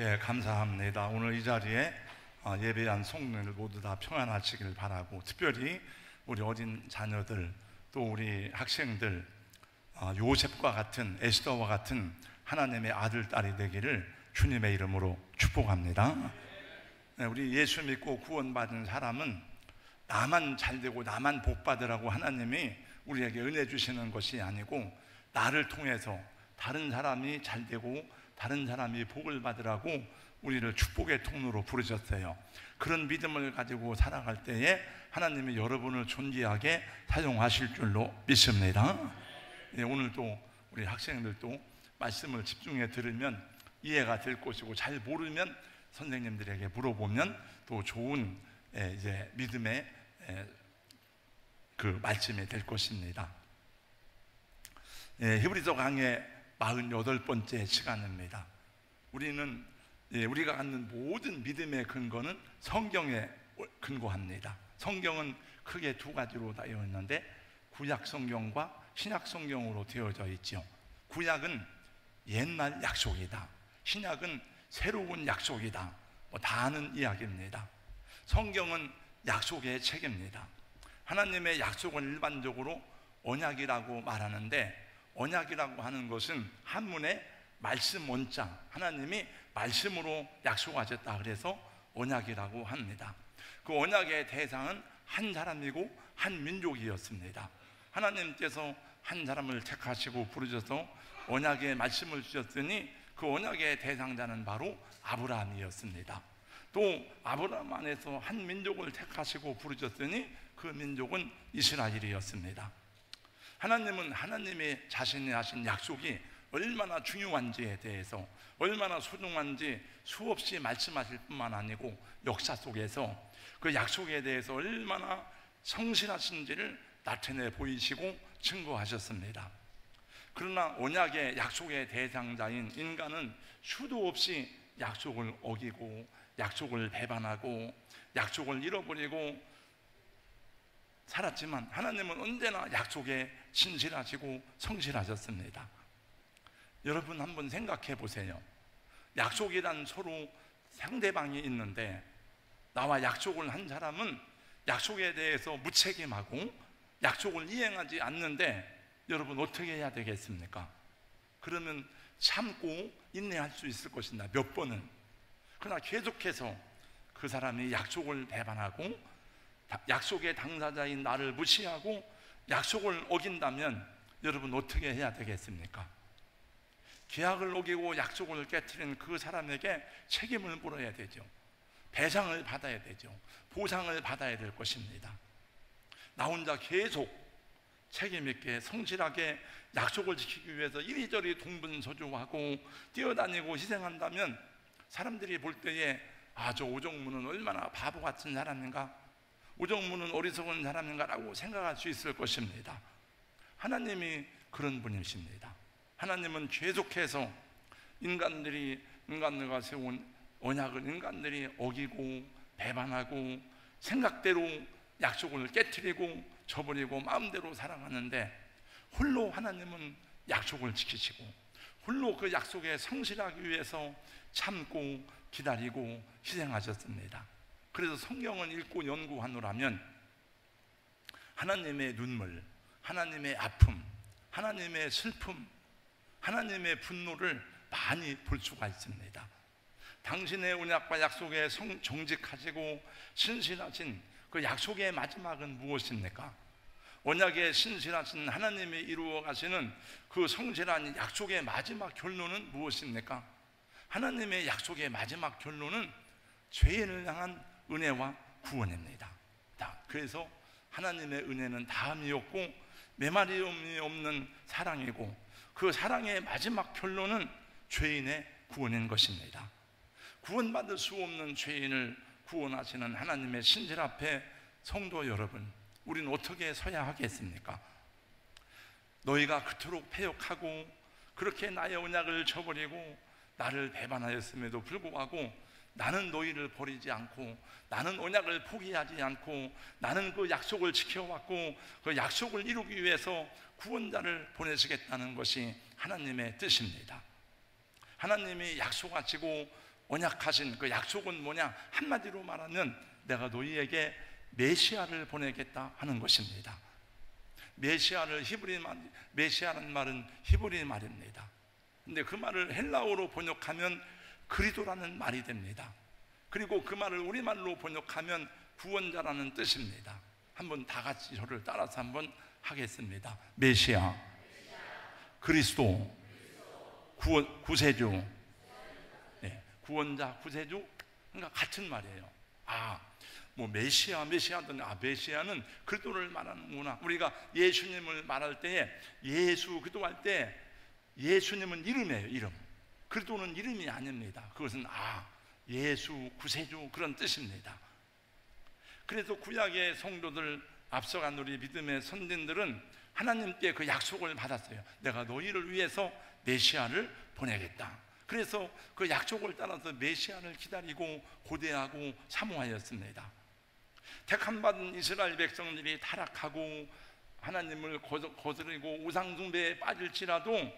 예, 감사합니다. 오늘 이 자리에 예배한 성도들 모두 다 평안하시길 바라고, 특별히 우리 어린 자녀들, 또 우리 학생들, 요셉과 같은, 에스더와 같은 하나님의 아들, 딸이 되기를 주님의 이름으로 축복합니다. 네, 우리 예수 믿고 구원받은 사람은 나만 잘되고 나만 복받으라고 하나님이 우리에게 은혜 주시는 것이 아니고, 나를 통해서 다른 사람이 잘되고 다른 사람이 복을 받으라고 우리를 축복의 통로로 부르셨어요. 그런 믿음을 가지고 살아갈 때에 하나님이 여러분을 존귀하게 사용하실 줄로 믿습니다. 예, 오늘도 우리 학생들도 말씀을 집중해 들으면 이해가 될 것이고, 잘 모르면 선생님들에게 물어보면 또 좋은 이제 믿음의 그 말씀이 될 것입니다. 히브리서 강의 48번째 시간입니다. 우리가 갖는 모든 믿음의 근거는 성경에 근거합니다. 성경은 크게 두 가지로 되어 있는데, 구약 성경과 신약 성경으로 되어져 있죠. 구약은 옛날 약속이다, 신약은 새로운 약속이다, 다 아는 이야기입니다. 성경은 약속의 책입니다. 하나님의 약속은 일반적으로 언약이라고 말하는데, 언약이라고 하는 것은 한문의 말씀 원자, 하나님이 말씀으로 약속하셨다 그래서 언약이라고 합니다. 그 언약의 대상은 한 사람이고 한 민족이었습니다. 하나님께서 한 사람을 택하시고 부르셔서 언약의 말씀을 주셨으니, 그 언약의 대상자는 바로 아브라함이었습니다. 또 아브라함 안에서 한 민족을 택하시고 부르셨으니 그 민족은 이스라엘이었습니다. 하나님은 하나님의 자신이 하신 약속이 얼마나 중요한지에 대해서, 얼마나 소중한지 수없이 말씀하실 뿐만 아니고 역사 속에서 그 약속에 대해서 얼마나 성실하신지를 나타내 보이시고 증거하셨습니다. 그러나 언약의 약속의 대상자인 인간은 수도 없이 약속을 어기고 약속을 배반하고 약속을 잃어버리고 살았지만, 하나님은 언제나 약속에 신실하시고 성실하셨습니다. 여러분 한번 생각해 보세요. 약속이란 서로 상대방이 있는데, 나와 약속을 한 사람은 약속에 대해서 무책임하고 약속을 이행하지 않는데, 여러분 어떻게 해야 되겠습니까? 그러면 참고 인내할 수 있을 것이다, 몇 번은. 그러나 계속해서 그 사람이 약속을 배반하고 약속의 당사자인 나를 무시하고 약속을 어긴다면 여러분 어떻게 해야 되겠습니까? 계약을 어기고 약속을 깨트린 그 사람에게 책임을 물어야 되죠. 배상을 받아야 되죠. 보상을 받아야 될 것입니다. 나 혼자 계속 책임있게 성실하게 약속을 지키기 위해서 이리저리 동분서주하고 뛰어다니고 희생한다면 사람들이 볼 때에 저 오정무는 얼마나 바보 같은 사람인가, 오정무는 어리석은 사람인가 라고 생각할 수 있을 것입니다. 하나님이 그런 분이십니다. 하나님은 계속해서 인간들과 세운 언약을 인간들이 어기고 배반하고 생각대로 약속을 깨트리고 저버리고 마음대로 살아가는데, 홀로 하나님은 약속을 지키시고 홀로 그 약속에 성실하기 위해서 참고 기다리고 희생하셨습니다. 그래서 성경을 읽고 연구하노라면 하나님의 눈물, 하나님의 아픔, 하나님의 슬픔, 하나님의 분노를 많이 볼 수가 있습니다. 당신의 언약과 약속에 정직하시고 신실하신 그 약속의 마지막은 무엇입니까? 언약에 신실하신 하나님이 이루어 가시는 그 성실한 약속의 마지막 결론은 무엇입니까? 하나님의 약속의 마지막 결론은 죄인을 향한 은혜와 구원입니다. 그래서 하나님의 은혜는 다함이 없고 메마름이 없는 사랑이고, 그 사랑의 마지막 결론은 죄인의 구원인 것입니다. 구원받을 수 없는 죄인을 구원하시는 하나님의 신실 앞에 성도 여러분, 우리는 어떻게 서야 하겠습니까? 너희가 그토록 패역하고 그렇게 나의 언약을 저버리고 나를 배반하였음에도 불구하고 나는 너희를 버리지 않고 나는 언약을 포기하지 않고 나는 그 약속을 지켜왔고 그 약속을 이루기 위해서 구원자를 보내시겠다는 것이 하나님의 뜻입니다. 하나님이 약속하시고 언약하신 그 약속은 뭐냐? 한마디로 말하면 내가 너희에게 메시아를 보내겠다 하는 것입니다. 메시아라는 말은 히브리 말입니다. 근데 그 말을 헬라어로 번역하면 그리스도라는 말이 됩니다. 그리고 그 말을 우리말로 번역하면 구원자라는 뜻입니다. 한번 다 같이 저를 따라서 한번 하겠습니다. 메시아, 그리스도, 구세주, 네, 구원자, 구세주, 그러니까 같은 말이에요. 메시아는 그리스도를 말하는구나. 우리가 예수님을 말할 때에 기도할 때 예수님은 이름이에요, 이름. 그리스도는 이름이 아닙니다. 그것은 예수, 구세주 그런 뜻입니다. 그래서 구약의 성도들, 앞서간 우리 믿음의 선진들은 하나님께 그 약속을 받았어요. 내가 너희를 위해서 메시아를 보내겠다. 그래서 그 약속을 따라서 메시아를 기다리고 고대하고 사모하였습니다. 택함받은 이스라엘 백성들이 타락하고 하나님을 거스르고 우상숭배에 빠질지라도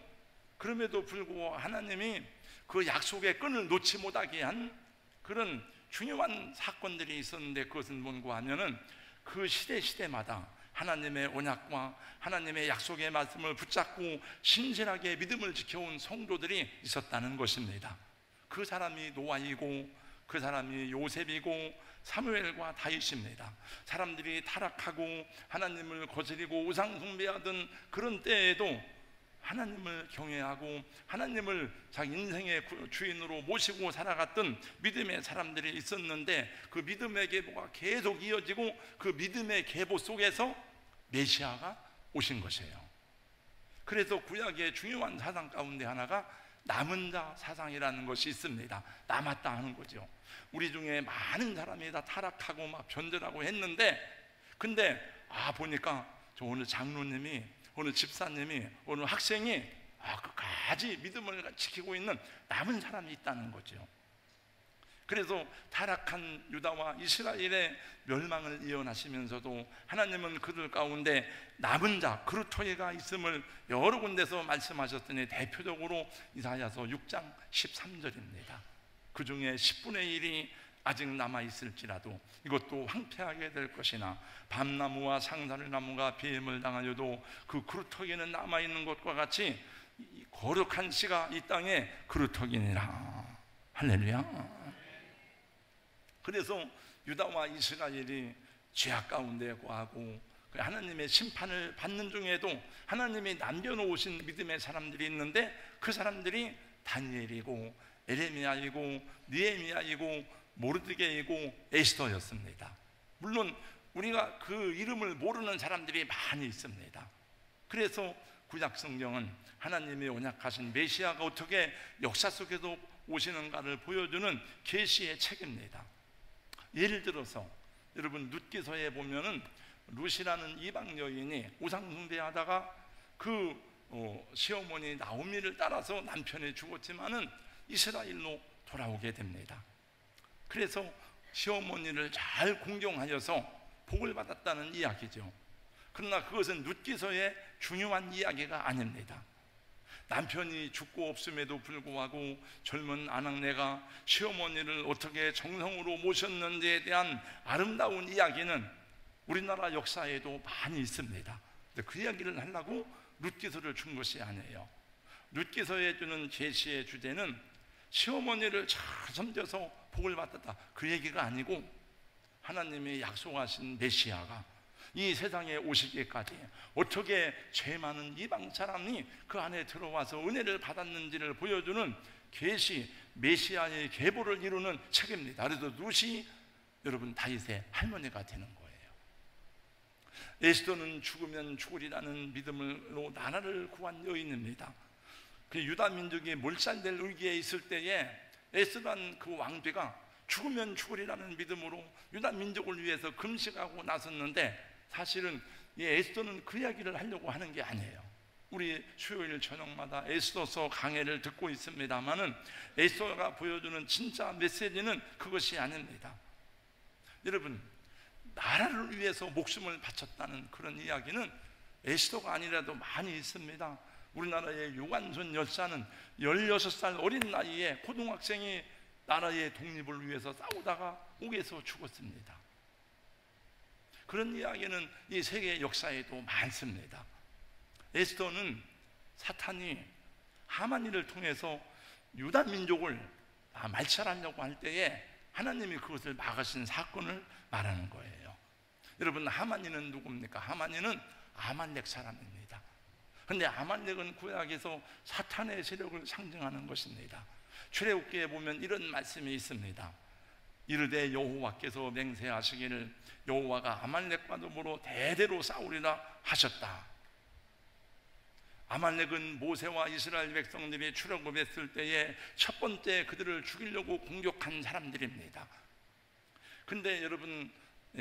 그럼에도 불구하고 하나님이 그 약속의 끈을 놓지 못하게 한 그런 중요한 사건들이 있었는데, 그것은 뭔가 하면은 그 시대마다 하나님의 언약과 하나님의 약속의 말씀을 붙잡고 신실하게 믿음을 지켜온 성도들이 있었다는 것입니다. 그 사람이 노아이고 그 사람이 요셉이고 사무엘과 다윗입니다. 사람들이 타락하고 하나님을 거스리고 우상 숭배하던 그런 때에도 하나님을 경외하고 하나님을 자기 인생의 주인으로 모시고 살아갔던 믿음의 사람들이 있었는데, 그 믿음의 계보가 계속 이어지고 그 믿음의 계보 속에서 메시아가 오신 것이에요. 그래서 구약의 중요한 사상 가운데 하나가 남은 자 사상이라는 것이 있습니다. 남았다 하는 거죠. 우리 중에 많은 사람이 다 타락하고 막 변절하고 했는데, 근데 보니까 저 오늘 장로님이, 오늘 집사님이, 오늘 학생이 끝까지 믿음을 지키고 있는 남은 사람이 있다는 거죠. 그래서 타락한 유다와 이스라엘의 멸망을 예언하시면서도 하나님은 그들 가운데 남은 자 그루터기가 있음을 여러 군데서 말씀하셨더니 대표적으로 이사야서 6장 13절입니다. 그 중에 10분의 1이 아직 남아있을지라도 이것도 황폐하게 될 것이나 밤나무와 상사를나무가 비임을 당하여도 그 그루터기는 남아있는 것과 같이 거룩한 씨가 이 땅에 그루터기니라. 할렐루야. 그래서 유다와 이스라엘이 죄악 가운데 거하고 하나님의 심판을 받는 중에도 하나님이 남겨놓으신 믿음의 사람들이 있는데, 그 사람들이 다니엘이고 에레미야이고 느헤미야이고 모르드게이고 에스더였습니다. 물론 우리가 그 이름을 모르는 사람들이 많이 있습니다. 그래서 구약 성경은 하나님이 언약하신 메시아가 어떻게 역사 속에도 오시는가를 보여주는 계시의 책입니다. 예를 들어서 여러분 룻기서에 보면은 룻이라는 이방 여인이 우상 숭배하다가 그 시어머니 나오미를 따라서 남편이 죽었지만은 이스라엘로 돌아오게 됩니다. 그래서 시어머니를 잘 공경하여서 복을 받았다는 이야기죠. 그러나 그것은 룻기서의 중요한 이야기가 아닙니다. 남편이 죽고 없음에도 불구하고 젊은 아낙네가 시어머니를 어떻게 정성으로 모셨는지에 대한 아름다운 이야기는 우리나라 역사에도 많이 있습니다. 근데 그 이야기를 하려고 룻기서를 준 것이 아니에요. 룻기서에 주는 계시의 주제는 시어머니를 잘 섬겨서 복을 받았다, 그 얘기가 아니고 하나님이 약속하신 메시아가 이 세상에 오시기까지 어떻게 죄 많은 이방 사람이 그 안에 들어와서 은혜를 받았는지를 보여주는 계시, 메시아의 계보를 이루는 책입니다. 그래서 룻이 여러분 다윗의 할머니가 되는 거예요. 에스더는 죽으면 죽으리라는 믿음으로 나라를 구한 여인입니다. 그 유다 민족이 몰살될 위기에 있을 때에 에스더란 그 왕비가 죽으면 죽으리라는 믿음으로 유다 민족을 위해서 금식하고 나섰는데, 사실은 이 에스더는 그 이야기를 하려고 하는 게 아니에요. 우리 수요일 저녁마다 에스더서 강해를 듣고 있습니다만은 에스더가 보여주는 진짜 메시지는 그것이 아닙니다. 여러분, 나라를 위해서 목숨을 바쳤다는 그런 이야기는 에스더가 아니라도 많이 있습니다. 우리나라의 유관순 열사는 16살 어린 나이에 고등학생이 나라의 독립을 위해서 싸우다가 옥에서 죽었습니다. 그런 이야기는 이 세계 역사에도 많습니다. 에스더는 사탄이 하만이를 통해서 유다 민족을 말살하려고 할 때에 하나님이 그것을 막으신 사건을 말하는 거예요. 여러분, 하만이는 누굽니까? 하만이는 아말렉 사람입니다. 그런데 아말렉은 구약에서 사탄의 세력을 상징하는 것입니다. 출애굽기에 보면 이런 말씀이 있습니다. 이르되 여호와께서 맹세하시기를 여호와가 아말렉과 더불어 대대로 싸우리라 하셨다. 아말렉은 모세와 이스라엘 백성들이 출애굽했을 때에 첫 번째 그들을 죽이려고 공격한 사람들입니다. 근데 여러분,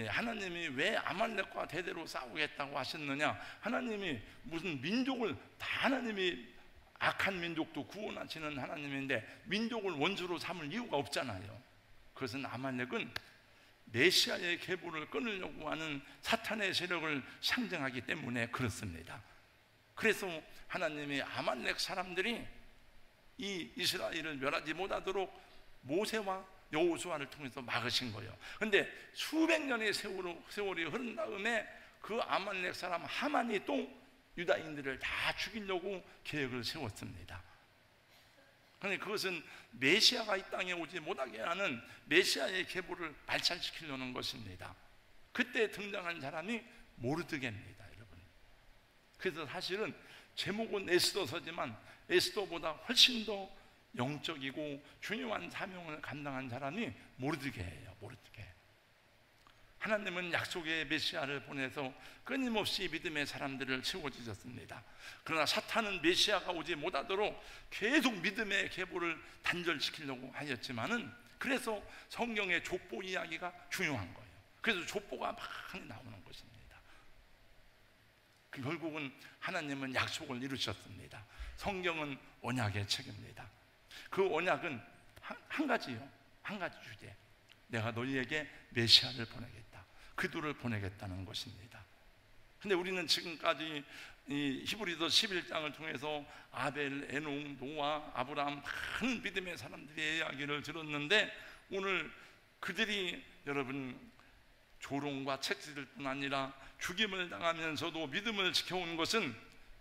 하나님이 왜 아말렉과 대대로 싸우겠다고 하셨느냐? 하나님이 무슨 민족을 다, 하나님이 악한 민족도 구원하시는 하나님인데 민족을 원수로 삼을 이유가 없잖아요. 그것은 아말렉은 메시아의 계보를 끊으려고 하는 사탄의 세력을 상징하기 때문에 그렇습니다. 그래서 하나님이 아말렉 사람들이 이 이스라엘을 멸하지 못하도록 모세와 여호수아를 통해서 막으신 거예요. 그런데 수백 년의 세월이 흐른 다음에 그 아말렉 사람 하만이 또 유다인들을 다 죽이려고 계획을 세웠습니다. 그런데 그것은 메시아가 이 땅에 오지 못하게 하는 메시아의 계보를 발산시키려는 것입니다. 그때 등장한 사람이 모르드게입니다, 여러분. 그래서 사실은 제목은 에스더서지만 에스더보다 훨씬 더 영적이고 중요한 사명을 감당한 사람이 모르드게예요. 모르드게. 하나님은 약속의 메시아를 보내서 끊임없이 믿음의 사람들을 세워주셨습니다. 그러나 사탄은 메시아가 오지 못하도록 계속 믿음의 계보를 단절시키려고 하였지만은, 그래서 성경의 족보 이야기가 중요한 거예요. 그래서 족보가 막 나오는 것입니다. 결국은 하나님은 약속을 이루셨습니다. 성경은 언약의 책입니다. 그 언약은 한 가지요. 한 가지 주제. 내가 너희에게 메시아를 보내겠다. 그들을 보내겠다는 것입니다. 근데 우리는 지금까지 이 히브리서 11장을 통해서 아벨, 에녹, 노아, 아브라함 많은 믿음의 사람들의 이야기를 들었는데, 오늘 그들이 여러분 조롱과 채찍일 뿐 아니라 죽임을 당하면서도 믿음을 지켜온 것은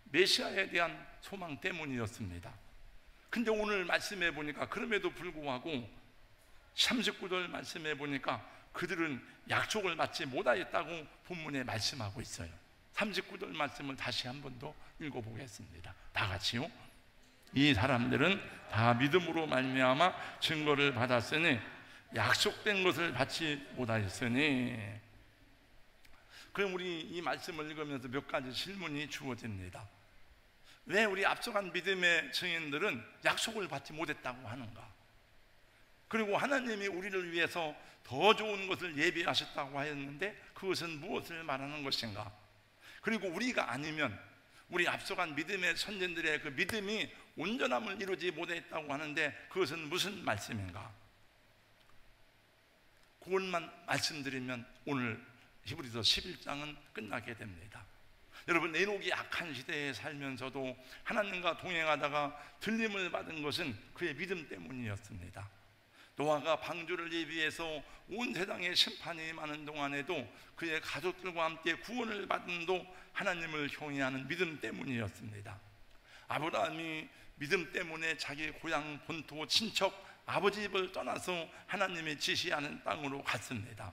메시아에 대한 소망 때문이었습니다. 근데 오늘 말씀해 보니까 그럼에도 불구하고 39절 말씀해 보니까 그들은 약속을 받지 못하였다고 본문에 말씀하고 있어요. 39절 말씀을 다시 한 번 더 읽어보겠습니다. 다 같이요. 이 사람들은 다 믿음으로 말미암아 증거를 받았으니 약속된 것을 받지 못하였으니. 그럼 우리 이 말씀을 읽으면서 몇 가지 질문이 주어집니다. 왜 우리 앞서간 믿음의 증인들은 약속을 받지 못했다고 하는가? 그리고 하나님이 우리를 위해서 더 좋은 것을 예비하셨다고 하였는데 그것은 무엇을 말하는 것인가? 그리고 우리가 아니면 우리 앞서간 믿음의 선진들의 그 믿음이 온전함을 이루지 못했다고 하는데 그것은 무슨 말씀인가? 그것만 말씀드리면 오늘 히브리서 11장은 끝나게 됩니다. 여러분, 에녹이 악한 시대에 살면서도 하나님과 동행하다가 들림을 받은 것은 그의 믿음 때문이었습니다. 노아가 방주를 예비해서 온 세상에 심판이 많은 동안에도 그의 가족들과 함께 구원을 받음도 하나님을 경외하는 믿음 때문이었습니다. 아브라함이 믿음 때문에 자기 고향, 본토, 친척, 아버지 집을 떠나서 하나님이 지시하는 땅으로 갔습니다.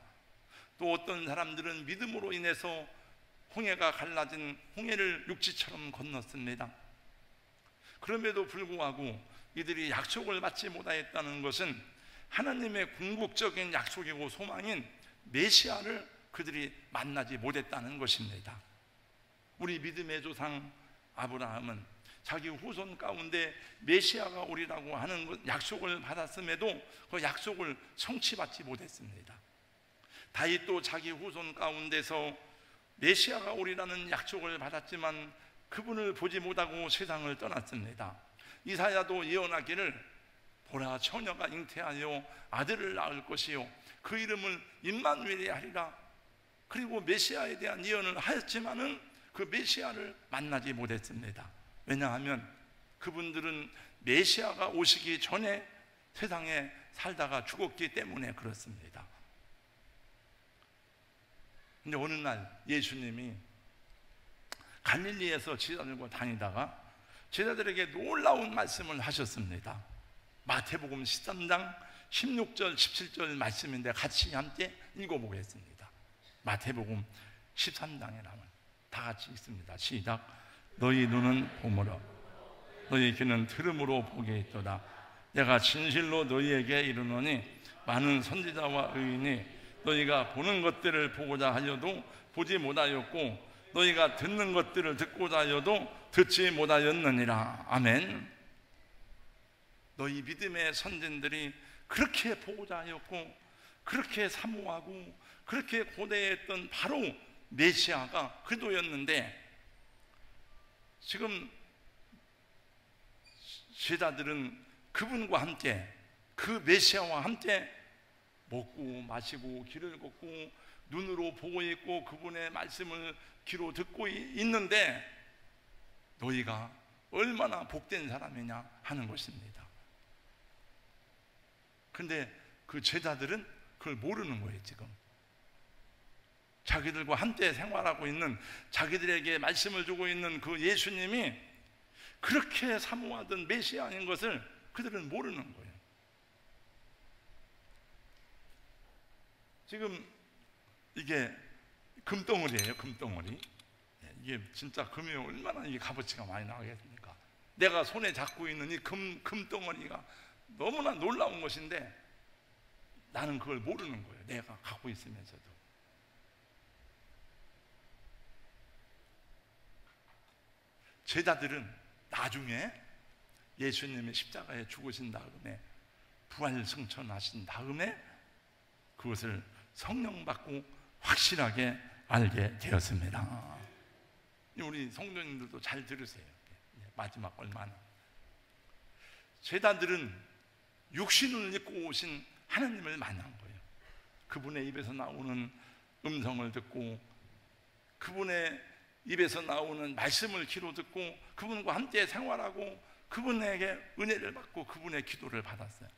또 어떤 사람들은 믿음으로 인해서 홍해가 갈라진 홍해를 육지처럼 건넜습니다. 그럼에도 불구하고 이들이 약속을 받지 못하였다는 것은 하나님의 궁극적인 약속이고 소망인 메시아를 그들이 만나지 못했다는 것입니다. 우리 믿음의 조상 아브라함은 자기 후손 가운데 메시아가 오리라고 하는 약속을 받았음에도 그 약속을 성취받지 못했습니다. 다윗도 자기 후손 가운데서 메시아가 오리라는 약속을 받았지만 그분을 보지 못하고 세상을 떠났습니다. 이사야도 예언하기를 보라, 처녀가 잉태하여 아들을 낳을 것이요 그 이름을 임마누엘이 하리라. 그리고 메시아에 대한 예언을 하였지만은 그 메시아를 만나지 못했습니다. 왜냐하면 그분들은 메시아가 오시기 전에 세상에 살다가 죽었기 때문에 그렇습니다. 근데 어느 날 예수님이 갈릴리에서 제자들과 다니다가 제자들에게 놀라운 말씀을 하셨습니다. 마태복음 13장 16절 17절 말씀인데 같이 함께 읽어보겠습니다. 마태복음 13장에 나온, 다 같이 읽습니다. 시작. 너희 눈은 봄으로 너희 귀는 들음으로 보게 있도다. 내가 진실로 너희에게 이르노니 많은 선지자와 의인이 너희가 보는 것들을 보고자 하여도 보지 못하였고 너희가 듣는 것들을 듣고자 하여도 듣지 못하였느니라. 아멘. 너희 믿음의 선진들이 그렇게 보고자 하였고 그렇게 사모하고 그렇게 고대했던 바로 메시아가 그도였는데, 지금 제자들은 그분과 함께, 그 메시아와 함께 먹고 마시고 길을 걷고 눈으로 보고 있고 그분의 말씀을 귀로 듣고 있는데 너희가 얼마나 복된 사람이냐 하는 것입니다. 근데 그 제자들은 그걸 모르는 거예요. 지금 자기들과 함께 생활하고 있는, 자기들에게 말씀을 주고 있는 그 예수님이 그렇게 사모하던 메시아인 것을 그들은 모르는 거예요. 지금 이게 금덩어리예요. 금덩어리. 이게 진짜 금이 얼마나 이게 값어치가 많이 나가겠습니까? 내가 손에 잡고 있는 이 금덩어리가 너무나 놀라운 것인데 나는 그걸 모르는 거예요. 내가 갖고 있으면서도. 제자들은 나중에 예수님이 십자가에 죽으신 다음에 부활 승천하신 다음에 그것을 성령 받고 확실하게 알게 되었습니다. 우리 성도님들도 잘 들으세요. 마지막 얼마나 제자들은 육신을 입고 오신 하나님을 만난 거예요. 그분의 입에서 나오는 음성을 듣고 그분의 입에서 나오는 말씀을 귀로 듣고 그분과 함께 생활하고 그분에게 은혜를 받고 그분의 기도를 받았어요.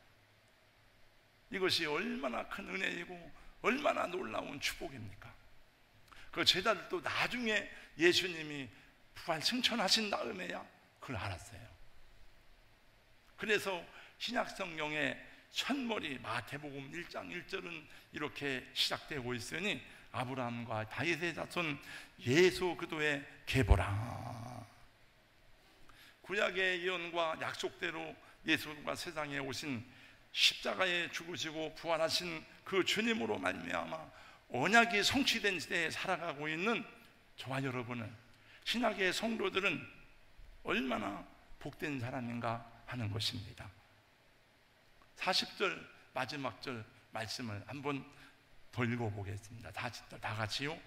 이것이 얼마나 큰 은혜이고 얼마나 놀라운 축복입니까? 그 제자들도 나중에 예수님이 부활 승천하신 다음에야 그걸 알았어요. 그래서 신약성경의 첫머리 마태복음 1장 1절은 이렇게 시작되고 있으니 아브라함과 다윗의 자손 예수 그리스도의 계보라. 구약의 예언과 약속대로 예수가 세상에 오신, 십자가에 죽으시고 부활하신 그 주님으로 말미암아 언약이 성취된 시대에 살아가고 있는 저와 여러분은, 신약의 성도들은 얼마나 복된 사람인가 하는 것입니다. 40절 마지막 절 말씀을 한번 더 읽어보겠습니다. 다 같이요.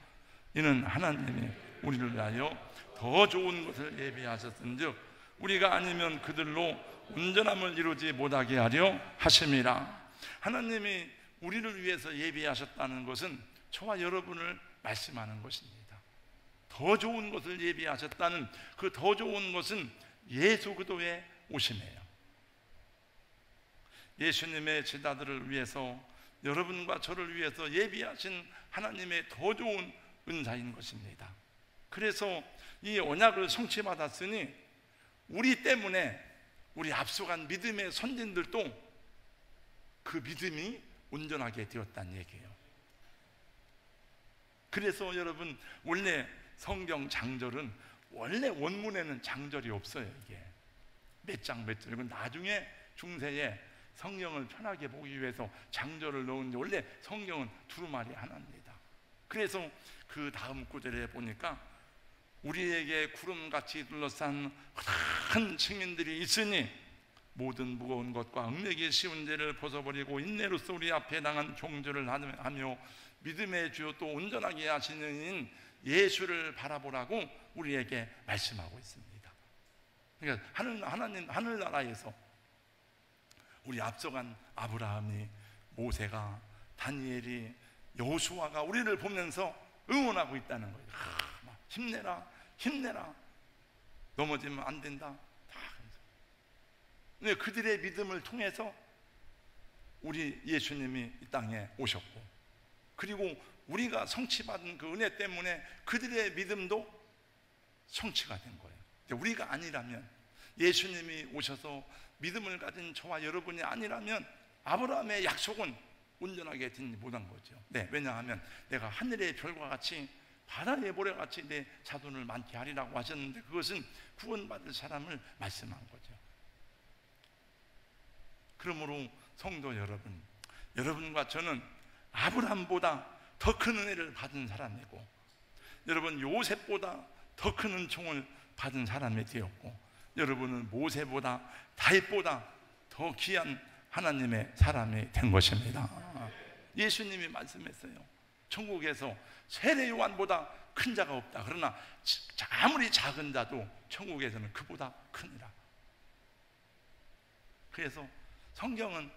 이는 하나님이 우리를 위하여 더 좋은 것을 예비하셨은즉 우리가 아니면 그들로 온전함을 이루지 못하게 하려 하심이라. 하나님이 우리를 위해서 예비하셨다는 것은 저와 여러분을 말씀하는 것입니다. 더 좋은 것을 예비하셨다는 그 더 좋은 것은 예수 그리스도의 오심이에요. 예수님의 제자들을 위해서, 여러분과 저를 위해서 예비하신 하나님의 더 좋은 은사인 것입니다. 그래서 이 언약을 성취받았으니 우리 때문에 우리 앞서간 믿음의 선진들도 그 믿음이 온전하게 되었다는 얘기예요. 그래서 여러분, 원래 성경 장절은 원래 원문에는 장절이 없어요. 이게 몇 장 몇 절, 이건 나중에 중세에 성경을 편하게 보기 위해서 장절을 넣은데 원래 성경은 두루마리 하나입니다. 그래서 그 다음 구절에 보니까 우리에게 구름같이 둘러싼 큰 증인들이 있으니 모든 무거운 것과 응매기 쉬운 죄를 벗어버리고 인내로써 우리 앞에 당한 경주를 하며 믿음의 주요 또 온전하게 하시는 이인 예수를 바라보라고 우리에게 말씀하고 있습니다. 그러니까 하나님 하늘나라에서 우리 앞서간 아브라함이, 모세가, 다니엘이, 여호수아가 우리를 보면서 응원하고 있다는 거예요. 힘내라, 힘내라, 넘어지면 안 된다. 근데 그들의 믿음을 통해서 우리 예수님이 이 땅에 오셨고, 그리고 우리가 성취받은 그 은혜 때문에 그들의 믿음도 성취가 된 거예요. 우리가 아니라면, 예수님이 오셔서 믿음을 가진 저와 여러분이 아니라면 아브라함의 약속은 온전하게 되지 못한 거죠. 네, 왜냐하면 내가 하늘의 별과 같이 바다의 모래같이 내 자손을 많게 하리라고 하셨는데, 그것은 구원받을 사람을 말씀한 거죠. 그러므로 성도 여러분, 여러분과 저는 아브라함보다 더 큰 은혜를 받은 사람이고, 여러분 요셉보다 더 큰 은총을 받은 사람이 되었고, 여러분은 모세보다 다윗보다 더 귀한 하나님의 사람이 된 것입니다. 예수님이 말씀했어요. 천국에서 세례 요한보다 큰 자가 없다. 그러나 아무리 작은 자도 천국에서는 그보다 크니라. 그래서 성경은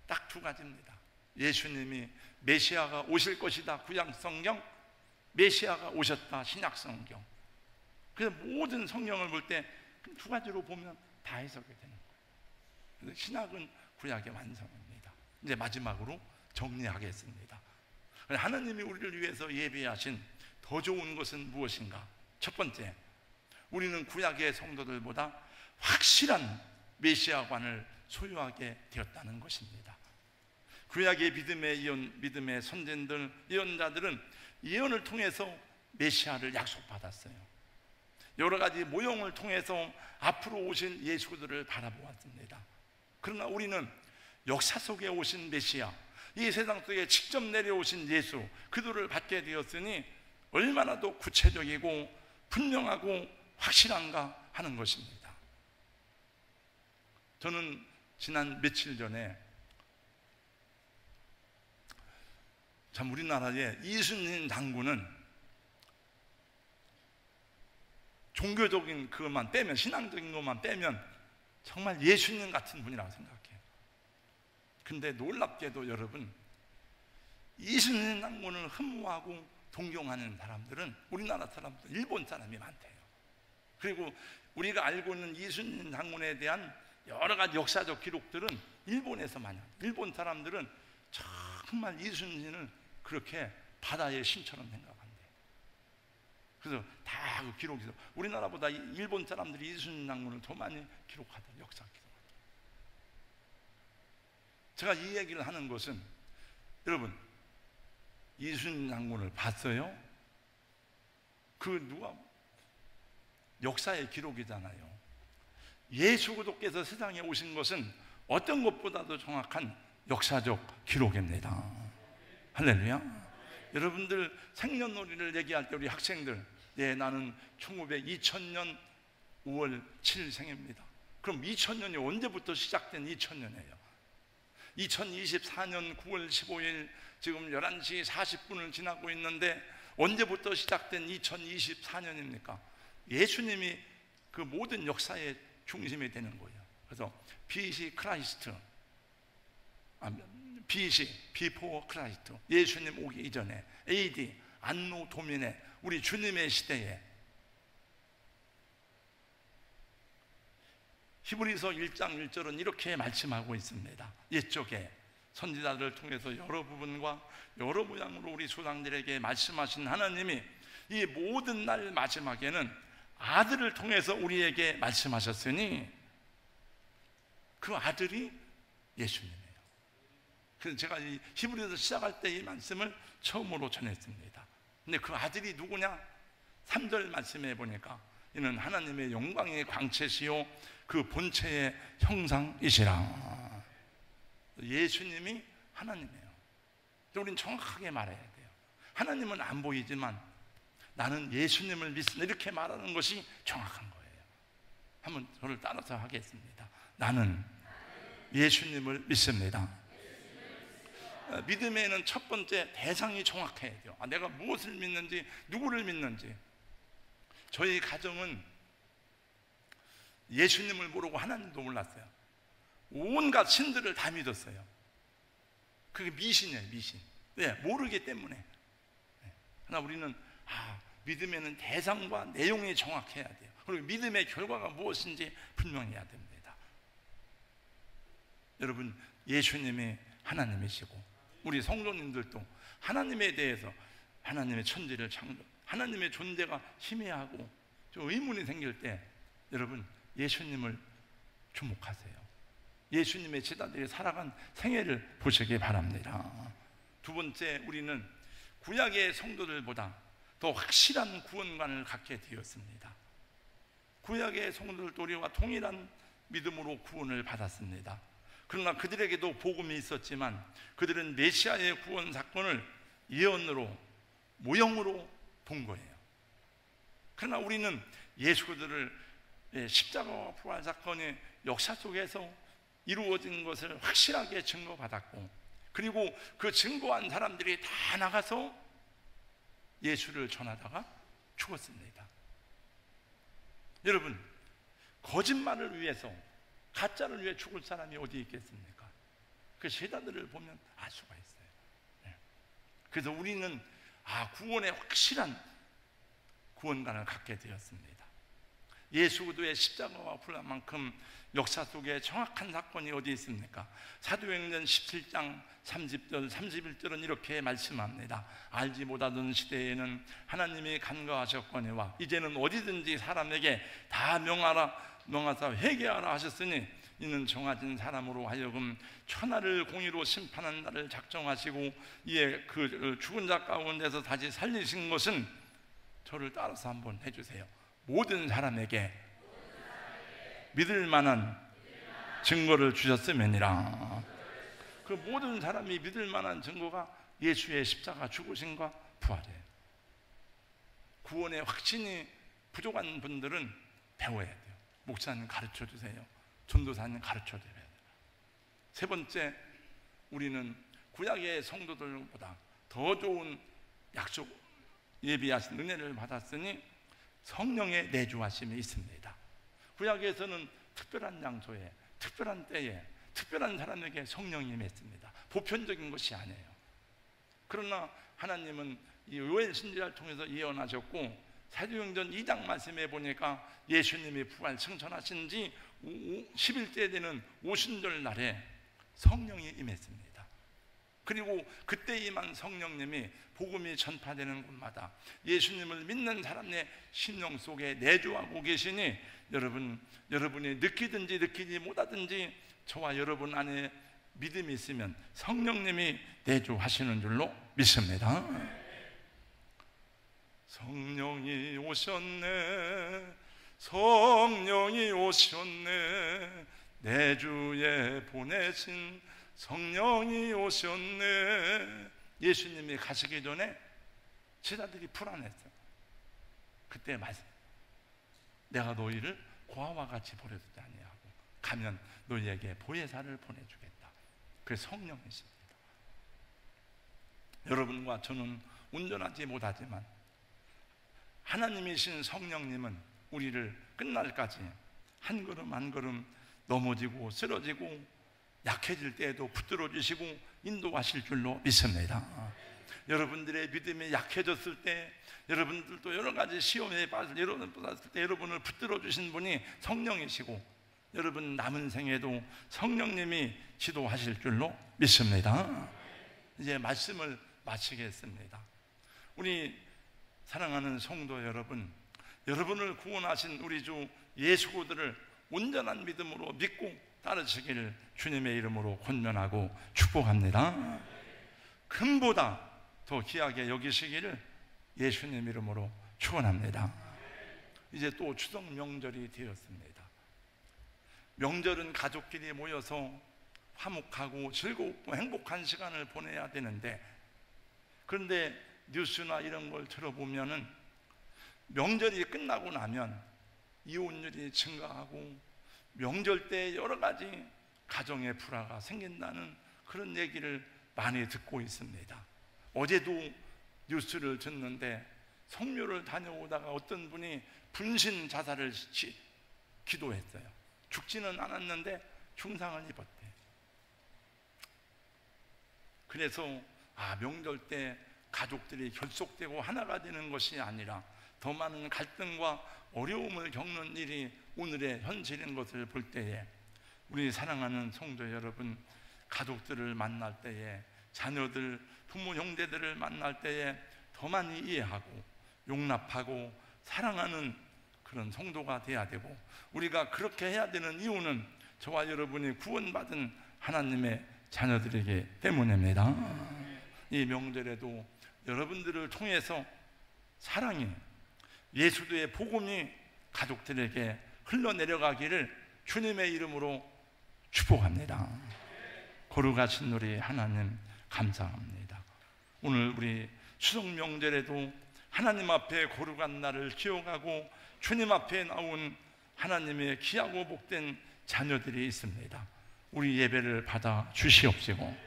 딱 두 가지입니다. 예수님이 메시아가 오실 것이다, 구약 성경, 메시아가 오셨다, 신약 성경. 그래서 모든 성경을 볼 때 두 가지로 보면 다 해석이 되는 거예요. 그래서 신약은 구약의 완성입니다. 이제 마지막으로 정리하겠습니다. 하나님이 우리를 위해서 예비하신 더 좋은 것은 무엇인가? 첫 번째, 우리는 구약의 성도들보다 확실한 메시아관을 소유하게 되었다는 것입니다. 구약의 믿음의 선진들, 예언자들은 예언을 통해서 메시아를 약속받았어요. 여러 가지 모형을 통해서 앞으로 오실 예수들을 바라보았습니다. 그러나 우리는 역사 속에 오신 메시아, 이 세상 속에 직접 내려오신 예수, 그들을 받게 되었으니 얼마나 더 구체적이고 분명하고 확실한가 하는 것입니다. 저는 지난 며칠 전에 참 우리나라의 이순신 장군은 종교적인 그것만 빼면, 신앙적인 것만 빼면 정말 예수님 같은 분이라고 생각해요. 근데 놀랍게도 여러분, 이순신 장군을 흠모하고 동경하는 사람들은 우리나라 사람들, 일본 사람이 많대요. 그리고 우리가 알고 있는 이순신 장군에 대한 여러 가지 역사적 기록들은 일본에서 많이, 일본 사람들은 정말 이순신을 그렇게 바다의 신처럼 생각한대요. 그래서 다 그 기록에서 우리나라보다 일본 사람들이 이순신 장군을 더 많이 기록하더라고요. 역사 기록. 제가 이 얘기를 하는 것은, 여러분 이순신 장군을 봤어요? 그 누가 역사의 기록이잖아요. 예수 그리스도께서 세상에 오신 것은 어떤 것보다도 정확한 역사적 기록입니다. 할렐루야. 여러분들 생년월일을 얘기할 때 우리 학생들, 예, 나는 2000년 5월 7일생입니다. 그럼 2000년이 언제부터 시작된 2000년이에요? 2024년 9월 15일 지금 11시 40분을 지나고 있는데 언제부터 시작된 2024년입니까? 예수님이 그 모든 역사의 중심이 되는 거예요. 그래서 BC 크라이스트, BC 비포 크라이스트, 예수님 오기 이전에, AD 안노 도미네, 우리 주님의 시대에, 히브리서 1장 1절은 이렇게 말씀하고 있습니다. 옛적에 선지자들을 통해서 여러 부분과 여러 모양으로 우리 조상들에게 말씀하신 하나님이 이 모든 날 마지막에는 아들을 통해서 우리에게 말씀하셨으니 그 아들이 예수님이에요. 그래서 제가 이 히브리서 시작할 때 이 말씀을 처음으로 전했습니다. 근데 그 아들이 누구냐? 3절 말씀해 보니까 이는 하나님의 영광의 광채시요 그 본체의 형상이시라. 예수님이 하나님이에요. 우리는 정확하게 말해야 돼요. 하나님은 안 보이지만 나는 예수님을 믿습니다, 이렇게 말하는 것이 정확한 거예요. 한번 저를 따라서 하겠습니다. 나는 예수님을 믿습니다. 믿음에는 첫 번째 대상이 정확해야 돼요. 내가 무엇을 믿는지, 누구를 믿는지. 저희 가정은 예수님을 모르고 하나님도 몰랐어요. 온갖 신들을 다 믿었어요. 그게 미신이에요, 미신. 왜? 모르기 때문에. 그러나 우리는 믿음에는 대상과 내용이 정확해야 돼요. 그리고 믿음의 결과가 무엇인지 분명해야 됩니다. 여러분, 예수님이 하나님이시고, 우리 성도님들도 하나님에 대해서, 하나님의 천지를 창조, 하나님의 존재가 희미하고 좀 의문이 생길 때 여러분 예수님을 주목하세요. 예수님의 제자들이 살아간 생애를 보시기 바랍니다. 두 번째, 우리는 구약의 성도들보다 더 확실한 구원관을 갖게 되었습니다. 구약의 성도들도 우리와 동일한 믿음으로 구원을 받았습니다. 그러나 그들에게도 복음이 있었지만 그들은 메시아의 구원 사건을 예언으로, 모형으로 본 거예요. 그러나 우리는 예수 그들을 십자가와 부활 사건의 역사 속에서 이루어진 것을 확실하게 증거받았고, 그리고 그 증거한 사람들이 다 나가서 예수를 전하다가 죽었습니다. 여러분, 거짓말을 위해서, 가짜를 위해 죽을 사람이 어디 있겠습니까? 그 제자들을 보면 알 수가 있어요. 그래서 우리는 구원의 확실한 구원관을 갖게 되었습니다. 예수 그리스도의 십자가와 부활만큼 역사 속에 정확한 사건이 어디 있습니까? 사도행전 17장 30절 31절은 이렇게 말씀합니다. 알지 못하던 시대에는 하나님이 간과하셨거니와 이제는 어디든지 사람에게 다 명하사 회개하라 하셨으니 이는 정하진 사람으로 하여금 천하를 공의로 심판하는 날을 작정하시고 이에 그 죽은 자 가운데서 다시 살리신 것은, 저를 따라서 한번 해주세요. 모든 사람에게 믿을 만한 증거를 주셨음이니라. 그 모든 사람이 믿을 만한 증거가 예수의 십자가 죽으심과 부활이에요. 구원의 확신이 부족한 분들은 배워야 돼요. 목사님 가르쳐 주세요. 전도사님 가르쳐 드려야 돼요. 세 번째, 우리는 구약의 성도들보다 더 좋은 약속, 예비하신 은혜를 받았으니 성령의 내주하심이 있습니다. 구약에서는 특별한 장소에, 특별한 때에, 특별한 사람에게 성령이 임했습니다. 보편적인 것이 아니에요. 그러나 하나님은 이 요엘 선지자를 통해서 예언하셨고, 사도행전 2장 말씀에 보니까 예수님이 부활 승천하신 지 10일째 되는 오순절 날에 성령이 임했습니다. 그리고 그때 임한 성령님이 복음이 전파되는 곳마다 예수님을 믿는 사람의 심령 속에 내주하고 계시니, 여러분이 느끼든지 느끼지 못하든지 저와 여러분 안에 믿음이 있으면 성령님이 내주하시는 줄로 믿습니다. 성령이 오셨네, 성령이 오셨네, 내 주에 보내신 성령이 오셨네. 예수님이 가시기 전에 제자들이 불안했어요. 그때 말씀, 내가 너희를 고아와 같이 버려두지 아니하고 가면 너희에게 보혜사를 보내주겠다. 그게 성령이십니다. 여러분과 저는 운전하지 못하지만 하나님이신 성령님은 우리를 끝날까지 한 걸음 한 걸음 넘어지고 쓰러지고 약해질 때에도 붙들어 주시고 인도하실 줄로 믿습니다. 여러분들의 믿음이 약해졌을 때, 여러분들도 여러 가지 시험에 빠질 때 여러분을 붙들어 주신 분이 성령이시고, 여러분 남은 생에도 성령님이 지도하실 줄로 믿습니다. 이제 말씀을 마치겠습니다. 우리 사랑하는 성도 여러분, 여러분을 구원하신 우리 주 예수 그리스도를 온전한 믿음으로 믿고 따르시기를 주님의 이름으로 권면하고 축복합니다. 금보다 더 귀하게 여기시기를 예수님 이름으로 축원합니다. 이제 또 추석 명절이 되었습니다. 명절은 가족끼리 모여서 화목하고 즐겁고 행복한 시간을 보내야 되는데, 그런데 뉴스나 이런 걸 들어보면은 명절이 끝나고 나면 이혼율이 증가하고 명절 때 여러 가지 가정의 불화가 생긴다는 그런 얘기를 많이 듣고 있습니다. 어제도 뉴스를 듣는데 성묘를 다녀오다가 어떤 분이 분신 자살을 기도했어요. 죽지는 않았는데 중상을 입었대. 그래서 명절 때 가족들이 결속되고 하나가 되는 것이 아니라 더 많은 갈등과 어려움을 겪는 일이 오늘의 현실인 것을 볼 때에 우리 사랑하는 성도 여러분, 가족들을 만날 때에, 자녀들, 부모 형제들을 만날 때에 더 많이 이해하고 용납하고 사랑하는 그런 성도가 돼야 되고, 우리가 그렇게 해야 되는 이유는 저와 여러분이 구원받은 하나님의 자녀들이기 때문입니다. 이 명절에도 여러분들을 통해서 사랑이, 예수의 복음이 가족들에게 흘러내려가기를 주님의 이름으로 축복합니다. 거룩하신 우리 하나님 감사합니다. 오늘 우리 추석 명절에도 하나님 앞에 거룩한 날을 기억하고 주님 앞에 나온 하나님의 귀하고 복된 자녀들이 있습니다. 우리 예배를 받아 주시옵시고,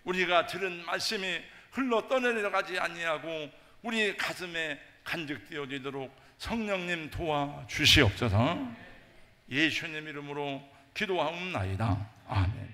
우리가 들은 말씀이 흘러 떠내려가지 아니하고 우리 가슴에 간직되어지도록 성령님 도와 주시옵소서. 예수님 이름으로 기도하옵나이다. 아멘.